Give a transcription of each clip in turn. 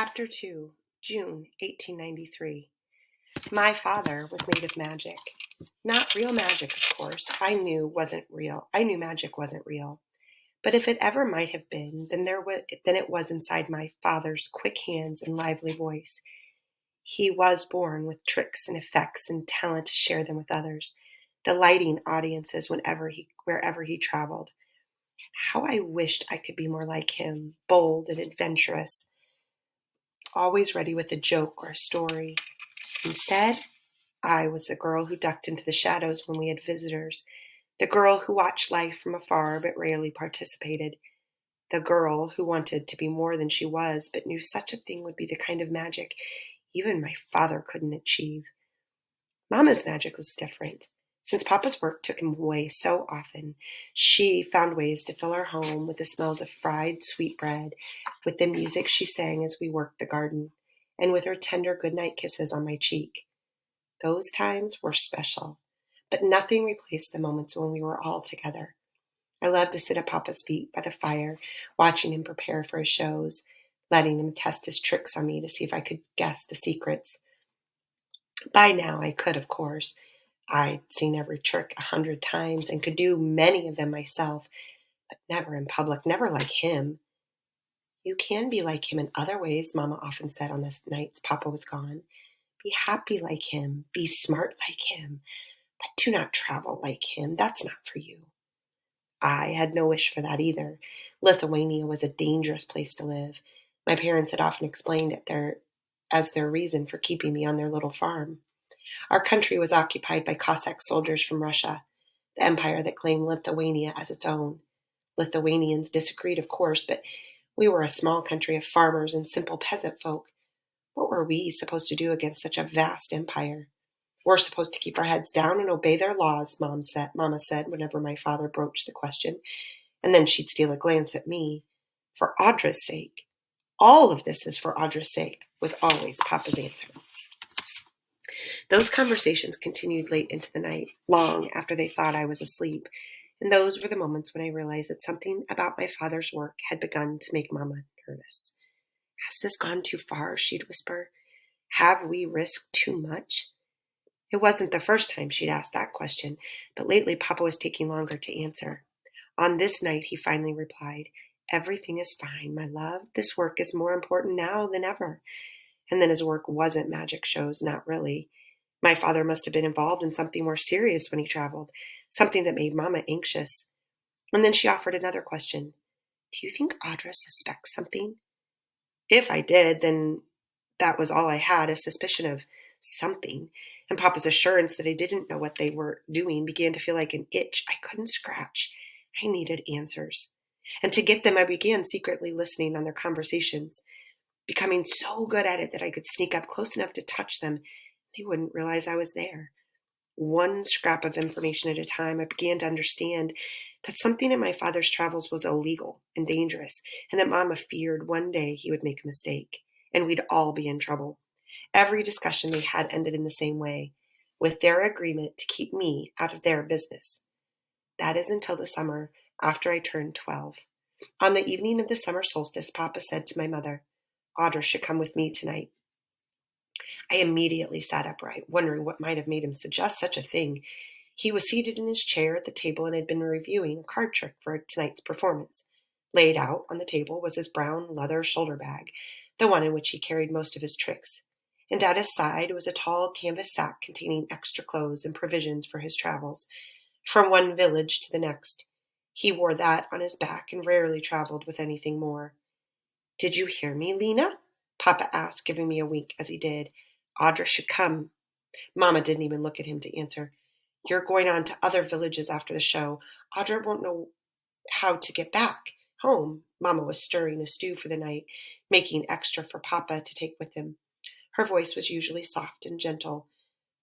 Chapter 2, June 1893. My father was made of magic. Not real magic, of course. I knew magic wasn't real. But if it ever might have been, then it was inside my father's quick hands and lively voice. He was born with tricks and effects and talent to share them with others, delighting audiences wherever he traveled. How I wished I could be more like him, bold and adventurous, always ready with a joke or a story. Instead, I was the girl who ducked into the shadows when we had visitors, the girl who watched life from afar but rarely participated, the girl who wanted to be more than she was but knew such a thing would be the kind of magic even my father couldn't achieve. Mama's magic was different. Since Papa's work took him away so often, she found ways to fill our home with the smells of fried sweetbread, with the music she sang as we worked the garden, and with her tender goodnight kisses on my cheek. Those times were special, but nothing replaced the moments when we were all together. I loved to sit at Papa's feet by the fire, watching him prepare for his shows, letting him test his tricks on me to see if I could guess the secrets. By now I could, of course. I'd seen every trick 100 times and could do many of them myself, but never in public, never like him. You can be like him in other ways, Mama often said on the nights Papa was gone. Be happy like him, be smart like him, but do not travel like him. That's not for you. I had no wish for that either. Lithuania was a dangerous place to live. My parents had often explained it as their reason for keeping me on their little farm. Our country was occupied by Cossack soldiers from Russia, the empire that claimed Lithuania as its own. Lithuanians disagreed, of course, but we were a small country of farmers and simple peasant folk. What were we supposed to do against such a vast empire? We're supposed to keep our heads down and obey their laws, Mama said whenever my father broached the question, and then she'd steal a glance at me. For Audra's sake. All of this is for Audra's sake, was always Papa's answer. Those conversations continued late into the night, long after they thought I was asleep, and those were the moments when I realized that something about my father's work had begun to make Mama nervous. Has this gone too far? She'd whisper. Have we risked too much? It wasn't the first time she'd asked that question, but lately Papa was taking longer to answer. On this night, he finally replied, Everything is fine, my love. This work is more important now than ever. And then his work wasn't magic shows, not really. My father must have been involved in something more serious when he traveled, something that made Mama anxious. And then she offered another question. Do you think Audra suspects something? If I did, then that was all I had, a suspicion of something. And Papa's assurance that I didn't know what they were doing began to feel like an itch I couldn't scratch. I needed answers. And to get them, I began secretly listening on their conversations, becoming so good at it that I could sneak up close enough to touch them. They wouldn't realize I was there. One scrap of information at a time, I began to understand that something in my father's travels was illegal and dangerous, and that Mama feared one day he would make a mistake, and we'd all be in trouble. Every discussion they had ended in the same way, with their agreement to keep me out of their business. That is until the summer after I turned 12. On the evening of the summer solstice, Papa said to my mother, Audra should come with me tonight. I immediately sat upright, wondering what might have made him suggest such a thing. He was seated in his chair at the table and had been reviewing a card trick for tonight's performance. Laid out on the table was his brown leather shoulder bag, the one in which he carried most of his tricks. And at his side was a tall canvas sack containing extra clothes and provisions for his travels, from one village to the next. He wore that on his back and rarely traveled with anything more. Did you hear me, Lena? Papa asked, giving me a wink as he did. Audra should come. Mama didn't even look at him to answer. You're going on to other villages after the show. Audra won't know how to get back home. Mama was stirring a stew for the night, making extra for Papa to take with him. Her voice was usually soft and gentle,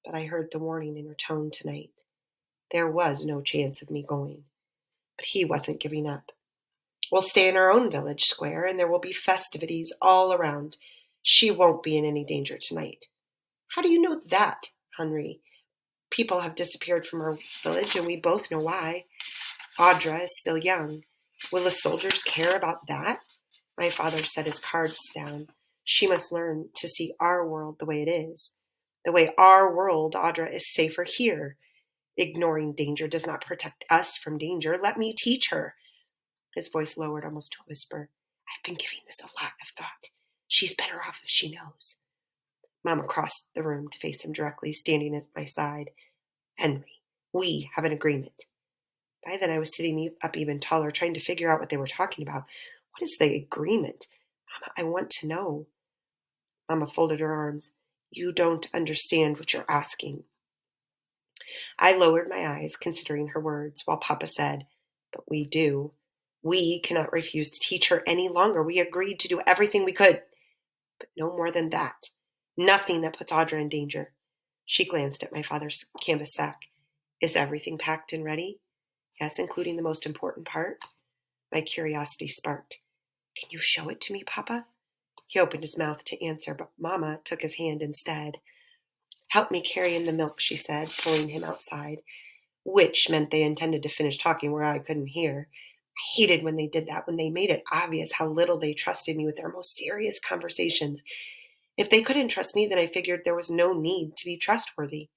but I heard the warning in her tone tonight. There was no chance of me going. But he wasn't giving up. We'll stay in our own village square, and there will be festivities all around. She won't be in any danger tonight. How do you know that, Henry? People have disappeared from our village, and we both know why. Audra is still young. Will the soldiers care about that? My father set his cards down. She must learn to see our world the way it is. The way our world, Audra, is safer here. Ignoring danger does not protect us from danger. Let me teach her. His voice lowered almost to a whisper. I've been giving this a lot of thought. She's better off if she knows. Mama crossed the room to face him directly, standing at my side. Henry, we have an agreement. By then I was sitting up even taller, trying to figure out what they were talking about. What is the agreement? Mama, I want to know. Mama folded her arms. You don't understand what you're asking. I lowered my eyes, considering her words, while Papa said, But we do. We cannot refuse to teach her any longer. We agreed to do everything we could. But no more than that. Nothing that puts Audra in danger. She glanced at my father's canvas sack. Is everything packed and ready? Yes, including the most important part. My curiosity sparked. Can you show it to me, Papa? He opened his mouth to answer, but Mama took his hand instead. Help me carry in the milk, she said, pulling him outside, which meant they intended to finish talking where I couldn't hear. I hated when they did that, when they made it obvious how little they trusted me with their most serious conversations. If they couldn't trust me, then I figured there was no need to be trustworthy.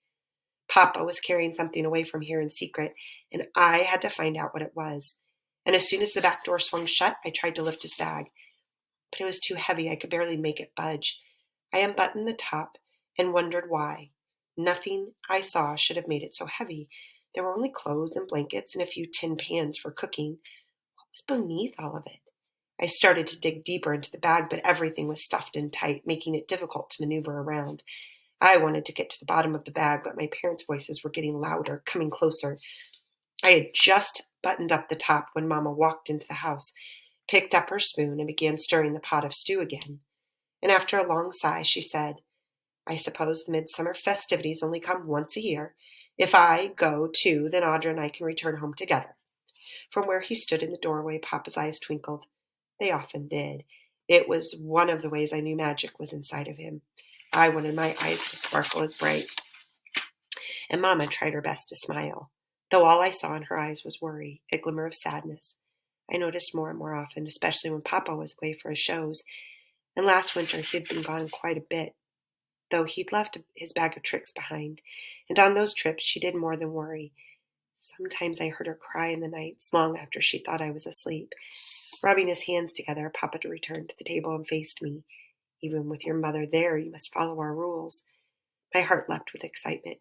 Papa was carrying something away from here in secret, and I had to find out what it was. And as soon as the back door swung shut, I tried to lift his bag. But it was too heavy. I could barely make it budge. I unbuttoned the top and wondered why. Nothing I saw should have made it so heavy. There were only clothes and blankets and a few tin pans for cooking. What was beneath all of it? I started to dig deeper into the bag, but everything was stuffed in tight, making it difficult to maneuver around. I wanted to get to the bottom of the bag, but my parents' voices were getting louder, coming closer. I had just buttoned up the top when Mama walked into the house, picked up her spoon, and began stirring the pot of stew again. And after a long sigh, she said, I suppose the midsummer festivities only come once a year. If I go too, then Audra and I can return home together. From where he stood in the doorway, Papa's eyes twinkled. They often did. It was one of the ways I knew magic was inside of him. I wanted my eyes to sparkle as bright. And Mama tried her best to smile, though all I saw in her eyes was worry, a glimmer of sadness. I noticed more and more often, especially when Papa was away for his shows. And last winter he had been gone quite a bit, though he'd left his bag of tricks behind. And on those trips she did more than worry. Sometimes I heard her cry in the nights, long after she thought I was asleep. Rubbing his hands together, Papa returned to the table and faced me. Even with your mother there, you must follow our rules. My heart leapt with excitement.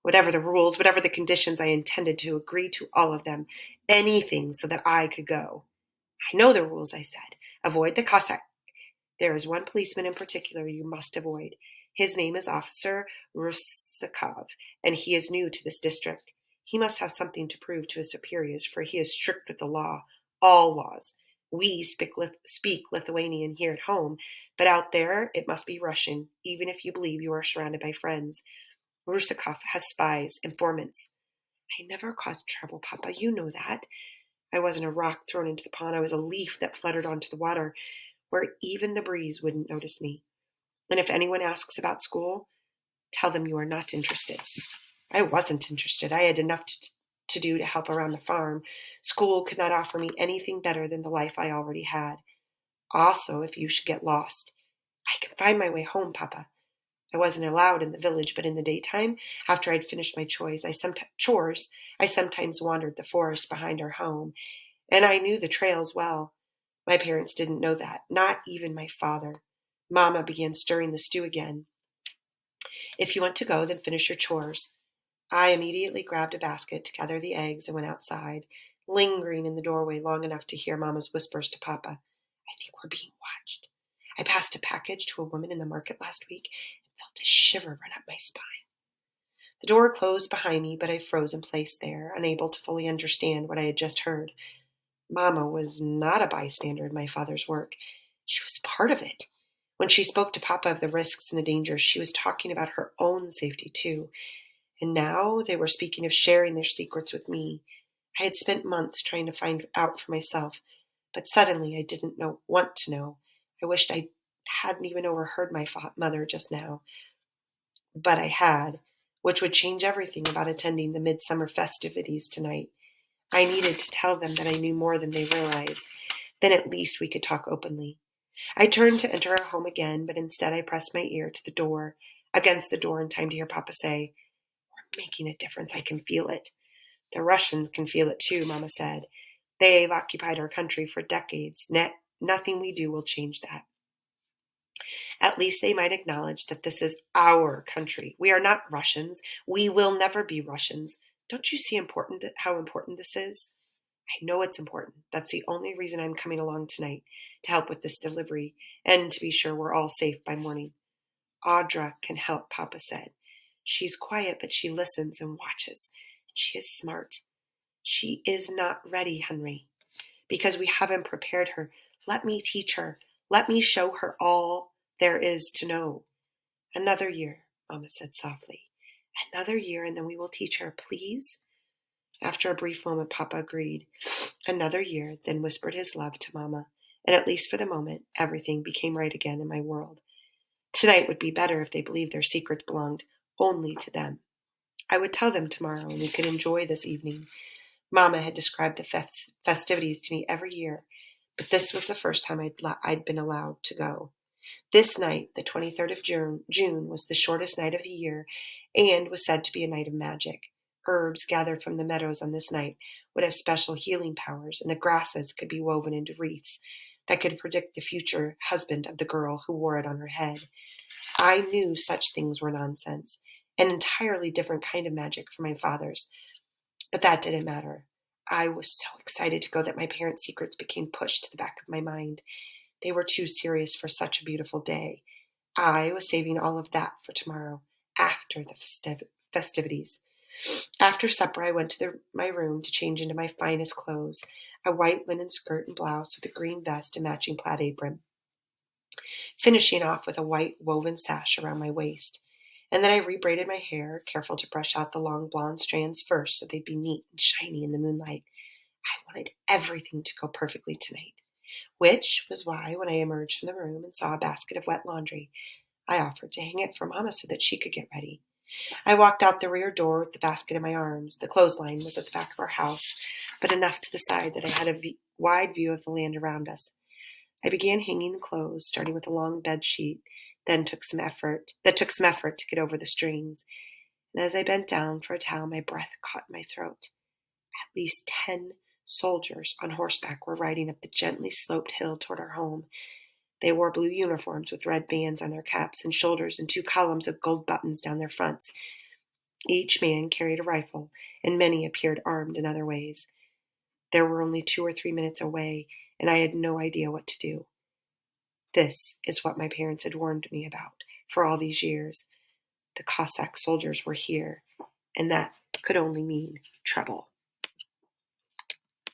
Whatever the rules, whatever the conditions, I intended to agree to all of them. Anything so that I could go. I know the rules, I said. Avoid the Cossack. There is one policeman in particular you must avoid. His name is Officer Rusakov, and he is new to this district. He must have something to prove to his superiors, for he is strict with the law, all laws. We speak Lithuanian here at home, but out there it must be Russian, even if you believe you are surrounded by friends. Rusakov has spies, informants. I never caused trouble, Papa, you know that. I wasn't a rock thrown into the pond. I was a leaf that fluttered onto the water, where even the breeze wouldn't notice me. And if anyone asks about school, tell them you are not interested. I wasn't interested. I had enough to do to help around the farm. School could not offer me anything better than the life I already had. Also, if you should get lost, I can find my way home, Papa. I wasn't allowed in the village, but in the daytime, after I'd finished my chores, I sometimes wandered the forest behind our home, and I knew the trails well. My parents didn't know that, not even my father. Mama began stirring the stew again. If you want to go, then finish your chores. I immediately grabbed a basket to gather the eggs and went outside, lingering in the doorway long enough to hear Mama's whispers to Papa. I think we're being watched. I passed a package to a woman in the market last week and felt a shiver run up my spine. The door closed behind me, but I froze in place there, unable to fully understand what I had just heard. Mama was not a bystander in my father's work. She was part of it. When she spoke to Papa of the risks and the dangers, she was talking about her own safety too. And now they were speaking of sharing their secrets with me. I had spent months trying to find out for myself, but suddenly I didn't want to know. I wished I hadn't even overheard my mother just now. But I had, which would change everything about attending the midsummer festivities tonight. I needed to tell them that I knew more than they realized. Then at least we could talk openly. I turned to enter our home again, but instead I pressed my ear to the door, against the door in time to hear Papa say, "We're making a difference. I can feel it." "The Russians can feel it too," Mama said. "They've occupied our country for decades. Nothing we do will change that. At least they might acknowledge that this is our country. We are not Russians. We will never be Russians. Don't you see how important this is?" "I know it's important. That's the only reason I'm coming along tonight, to help with this delivery, and to be sure we're all safe by morning." "Audra can help," Papa said. "She's quiet, but she listens and watches. And she is smart." "She is not ready, Henry, because we haven't prepared her. Let me teach her. Let me show her all there is to know." "Another year," Mama said softly. "Another year, and then we will teach her, please." After a brief moment, Papa agreed. Another year, then whispered his love to Mama, and at least for the moment, everything became right again in my world. Tonight would be better if they believed their secrets belonged only to them. I would tell them tomorrow, and we could enjoy this evening. Mama had described the festivities to me every year, but this was the first time I'd been allowed to go. This night, the 23rd of June, was the shortest night of the year and was said to be a night of magic. Herbs gathered from the meadows on this night would have special healing powers, and the grasses could be woven into wreaths that could predict the future husband of the girl who wore it on her head. I knew such things were nonsense, an entirely different kind of magic from my father's, but that didn't matter. I was so excited to go that my parents' secrets became pushed to the back of my mind. They were too serious for such a beautiful day. I was saving all of that for tomorrow, after the festivities. After supper, I went to my room to change into my finest clothes, a white linen skirt and blouse with a green vest and matching plaid apron, finishing off with a white woven sash around my waist. And then I rebraided my hair, careful to brush out the long blonde strands first so they'd be neat and shiny in the moonlight. I wanted everything to go perfectly tonight, which was why, when I emerged from the room and saw a basket of wet laundry, I offered to hang it for Mama so that she could get ready. I walked out the rear door with the basket in my arms. The clothesline was at the back of our house, but enough to the side that I had a wide view of the land around us. I began hanging the clothes, starting with a long bed sheet, then took some effort to get over the strings. And as I bent down for a towel, my breath caught in my throat. At least 10 soldiers on horseback were riding up the gently sloped hill toward our home. They wore blue uniforms with red bands on their caps and shoulders and 2 columns of gold buttons down their fronts. Each man carried a rifle, and many appeared armed in other ways. They were only 2 or 3 minutes away, and I had no idea what to do. This is what my parents had warned me about for all these years. The Cossack soldiers were here, and that could only mean trouble.